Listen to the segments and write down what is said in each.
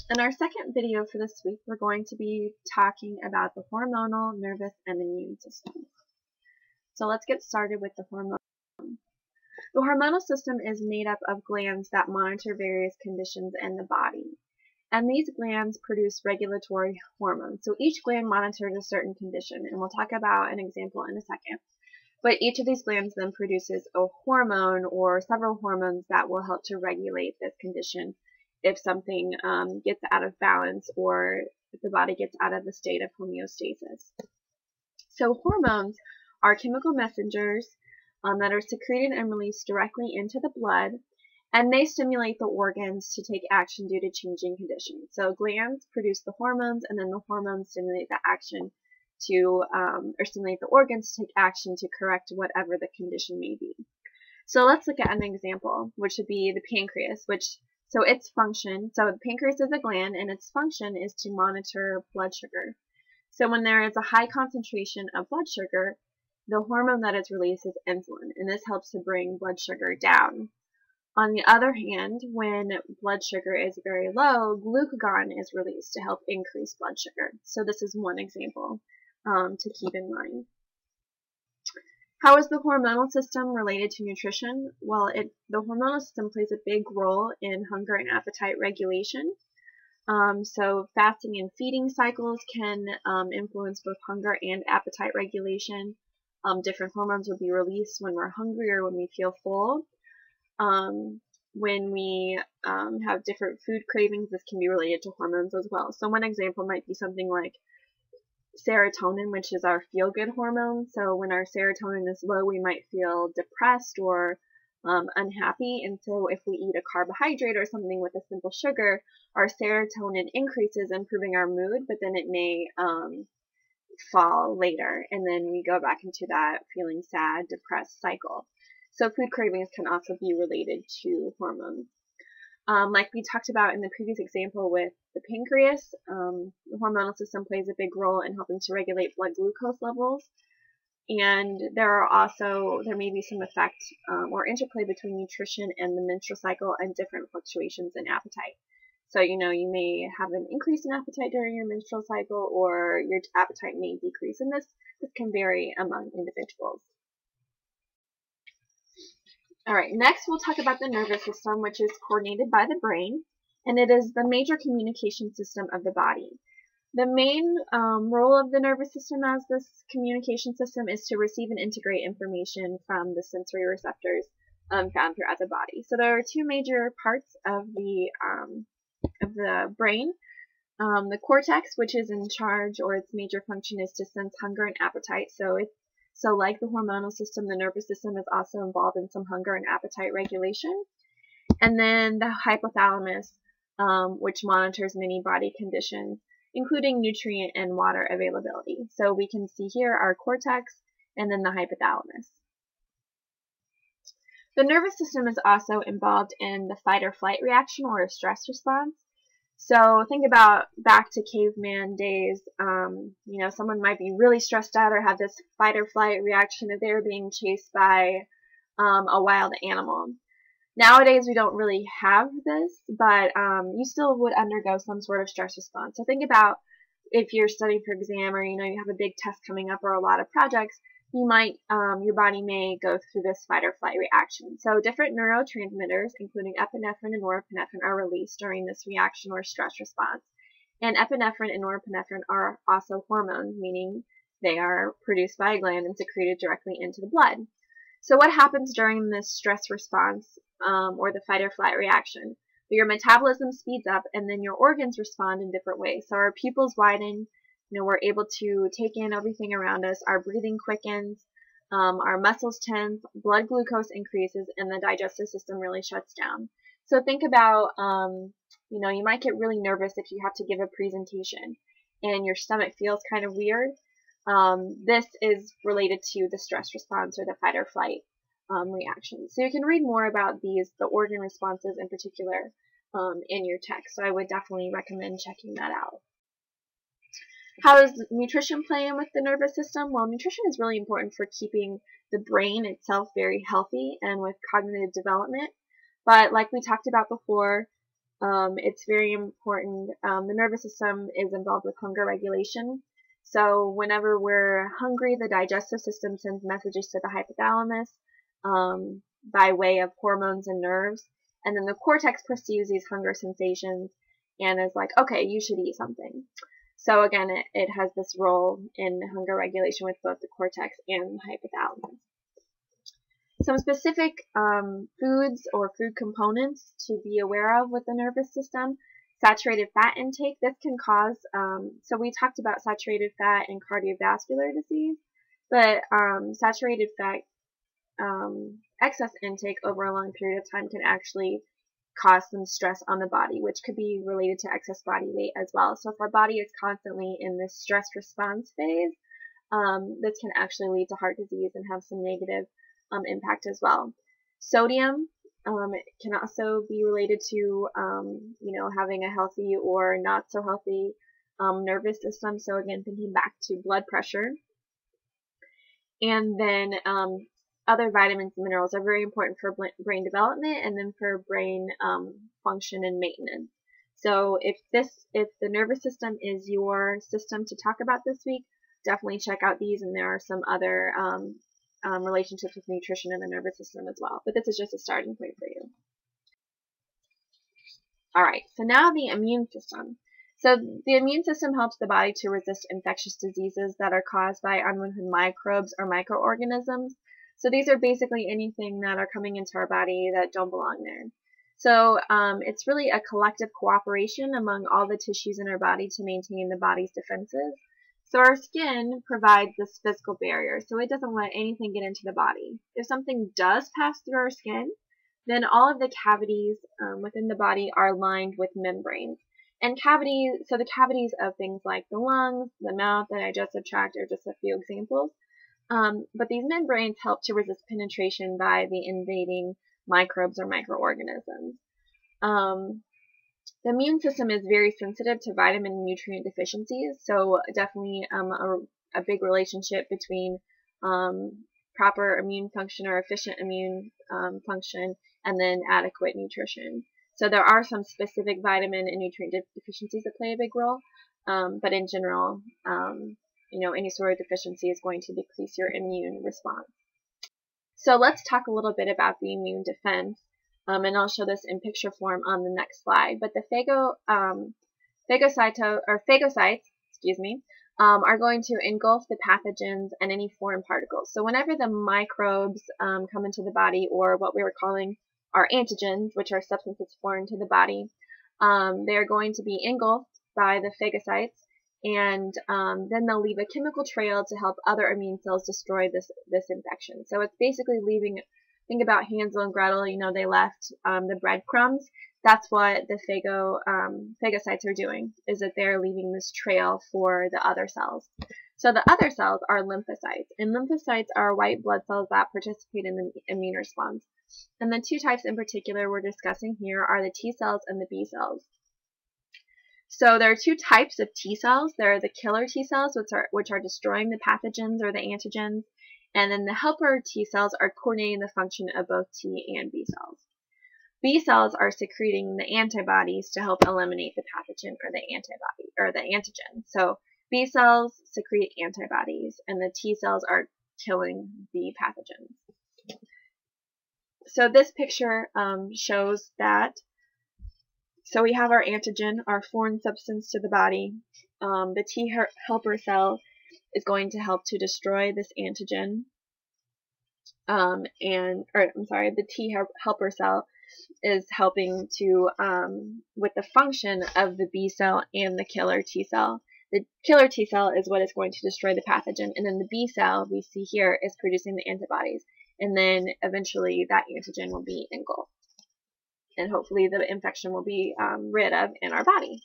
In our second video for this week, we're going to be talking about the hormonal, nervous, and immune systems. So let's get started with the hormone. The hormonal system is made up of glands that monitor various conditions in the body. And these glands produce regulatory hormones. So each gland monitors a certain condition, and we'll talk about an example in a second. But each of these glands then produces a hormone or several hormones that will help to regulate this condition if something gets out of balance or if the body gets out of the state of homeostasis. So hormones are chemical messengers that are secreted and released directly into the blood, and they stimulate the organs to take action due to changing conditions. So glands produce the hormones, and then the hormones stimulate the action or stimulate the organs to take action to correct whatever the condition may be. So let's look at an example, which would be the pancreas, so the pancreas is a gland, and its function is to monitor blood sugar. So when there is a high concentration of blood sugar, the hormone that is released is insulin, and this helps to bring blood sugar down. On the other hand, when blood sugar is very low, glucagon is released to help increase blood sugar. So this is one example to keep in mind. How is the hormonal system related to nutrition? Well, the hormonal system plays a big role in hunger and appetite regulation. So fasting and feeding cycles can influence both hunger and appetite regulation. Different hormones will be released when we're hungry or when we feel full. When we have different food cravings, this can be related to hormones as well. So one example might be something like serotonin, which is our feel-good hormone. So when our serotonin is low, we might feel depressed or unhappy. And so if we eat a carbohydrate or something with a simple sugar, our serotonin increases, improving our mood, but then it may fall later, and then we go back into that feeling sad, depressed cycle. So food cravings can also be related to hormones. Like we talked about in the previous example with the pancreas, the hormonal system plays a big role in helping to regulate blood glucose levels. And there may be some effect or interplay between nutrition and the menstrual cycle and different fluctuations in appetite. So, you may have an increase in appetite during your menstrual cycle, or your appetite may decrease. And this can vary among individuals. All right, next we'll talk about the nervous system, which is coordinated by the brain, and it is the major communication system of the body. The main role of the nervous system as this communication system is to receive and integrate information from the sensory receptors found throughout the body. So there are two major parts of the brain. The cortex, which is in charge, or its major function is to sense hunger and appetite. So like the hormonal system, the nervous system is also involved in some hunger and appetite regulation. And then the hypothalamus, which monitors many body conditions, including nutrient and water availability. So we can see here our cortex and then the hypothalamus. The nervous system is also involved in the fight or flight reaction, or a stress response. So think about back to caveman days. Someone might be really stressed out or have this fight or flight reaction if they're being chased by a wild animal. Nowadays, we don't really have this, but you still would undergo some sort of stress response. So think about if you're studying for exam, or you have a big test coming up or a lot of projects, your body may go through this fight or flight reaction. So different neurotransmitters, including epinephrine and norepinephrine, are released during this reaction or stress response. And epinephrine and norepinephrine are also hormones, meaning they are produced by a gland and secreted directly into the blood. So what happens during this stress response, or the fight or flight reaction? Your metabolism speeds up, and then your organs respond in different ways. So our pupils widen. We're able to take in everything around us. Our breathing quickens, our muscles tense, blood glucose increases, and the digestive system really shuts down. So think about, you might get really nervous if you have to give a presentation and your stomach feels kind of weird. This is related to the stress response or the fight or flight reaction. So you can read more about the organ responses in particular in your text. So I would definitely recommend checking that out. How does nutrition play in with the nervous system? Well, nutrition is really important for keeping the brain itself very healthy and with cognitive development. But like we talked about before, It's very important. The nervous system is involved with hunger regulation. So whenever we're hungry, the digestive system sends messages to the hypothalamus by way of hormones and nerves. And then the cortex perceives these hunger sensations and is like, okay, you should eat something. So again, it has this role in hunger regulation with both the cortex and the hypothalamus. Some specific foods or food components to be aware of with the nervous system. Saturated fat intake. This can cause, so we talked about saturated fat and cardiovascular disease, but saturated fat excess intake over a long period of time can actually cause some stress on the body, which could be related to excess body weight as well. So if our body is constantly in this stress response phase, this can actually lead to heart disease and have some negative impact as well. Sodium can also be related to, having a healthy or not so healthy nervous system. So again, thinking back to blood pressure. And then other vitamins and minerals are very important for brain development and then for brain function and maintenance. So if the nervous system is your system to talk about this week, definitely check out these, and there are some other relationships with nutrition and the nervous system as well. But this is just a starting point for you. Alright, so now the immune system. So the immune system helps the body to resist infectious diseases that are caused by unwanted microbes or microorganisms. So these are basically anything that are coming into our body that don't belong there. So it's really a collective cooperation among all the tissues in our body to maintain the body's defenses. So our skin provides this physical barrier, so it doesn't let anything get into the body. If something does pass through our skin, then all of the cavities within the body are lined with membranes. And the cavities of things like the lungs, the mouth, the digestive tract are just a few examples. But these membranes help to resist penetration by the invading microbes or microorganisms. The immune system is very sensitive to vitamin and nutrient deficiencies, so definitely a big relationship between proper immune function or efficient immune function and then adequate nutrition. So there are some specific vitamin and nutrient deficiencies that play a big role, but in general, any sort of deficiency is going to decrease your immune response. So let's talk a little bit about the immune defense. And I'll show this in picture form on the next slide. But the phagocytes, are going to engulf the pathogens and any foreign particles. So whenever the microbes come into the body, or what we were calling our antigens, which are substances foreign to the body, they are going to be engulfed by the phagocytes, and then they'll leave a chemical trail to help other immune cells destroy this infection. So it's basically leaving. Think about Hansel and Gretel, they left the breadcrumbs. That's what the phagocytes are doing, is that they're leaving this trail for the other cells. So the other cells are lymphocytes, and lymphocytes are white blood cells that participate in the immune response. And the two types in particular we're discussing here are the T cells and the B cells. So there are two types of T cells. There are the killer T cells, which are destroying the pathogens or the antigens. And then the helper T cells are coordinating the function of both T and B cells. B cells are secreting the antibodies to help eliminate the pathogen or the antigen. So B cells secrete antibodies, and the T cells are killing the pathogens. So this picture shows that. So we have our antigen, our foreign substance to the body. The T helper cell is going to help to destroy this antigen. The T helper cell is helping to with the function of the B cell and the killer T cell. The killer T cell is what is going to destroy the pathogen, and then the B cell we see here is producing the antibodies, and then eventually that antigen will be engulfed, and hopefully the infection will be rid of in our body.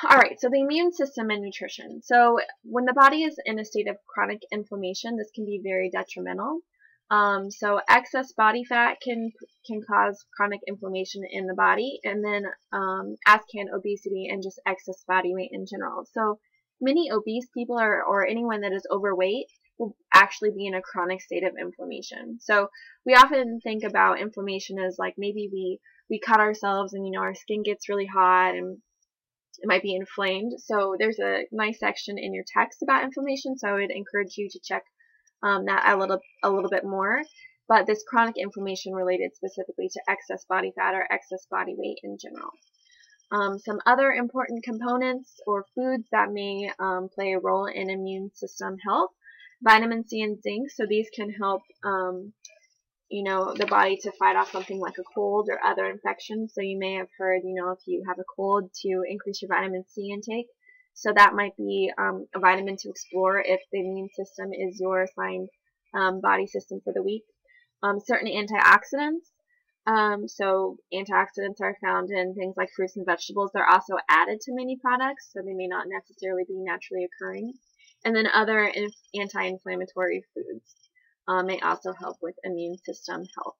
Alright, so the immune system and nutrition. So when the body is in a state of chronic inflammation, this can be very detrimental. So excess body fat can cause chronic inflammation in the body, and then as can obesity and just excess body weight in general. So many obese people or anyone that is overweight will actually be in a chronic state of inflammation. So we often think about inflammation as like maybe we cut ourselves and, you know, our skin gets really hot and it might be inflamed. So there's a nice section in your text about inflammation, so I would encourage you to check that a little bit more. But this chronic inflammation related specifically to excess body fat or excess body weight in general. Some other important components or foods that may play a role in immune system health: vitamin C and zinc. So these can help you know, the body to fight off something like a cold or other infections. So you may have heard, you know, if you have a cold, to increase your vitamin C intake. So that might be a vitamin to explore if the immune system is your assigned body system for the week. Certain antioxidants. So antioxidants are found in things like fruits and vegetables. They're also added to many products, so they may not necessarily be naturally occurring. And then other anti-inflammatory foods may also help with immune system health.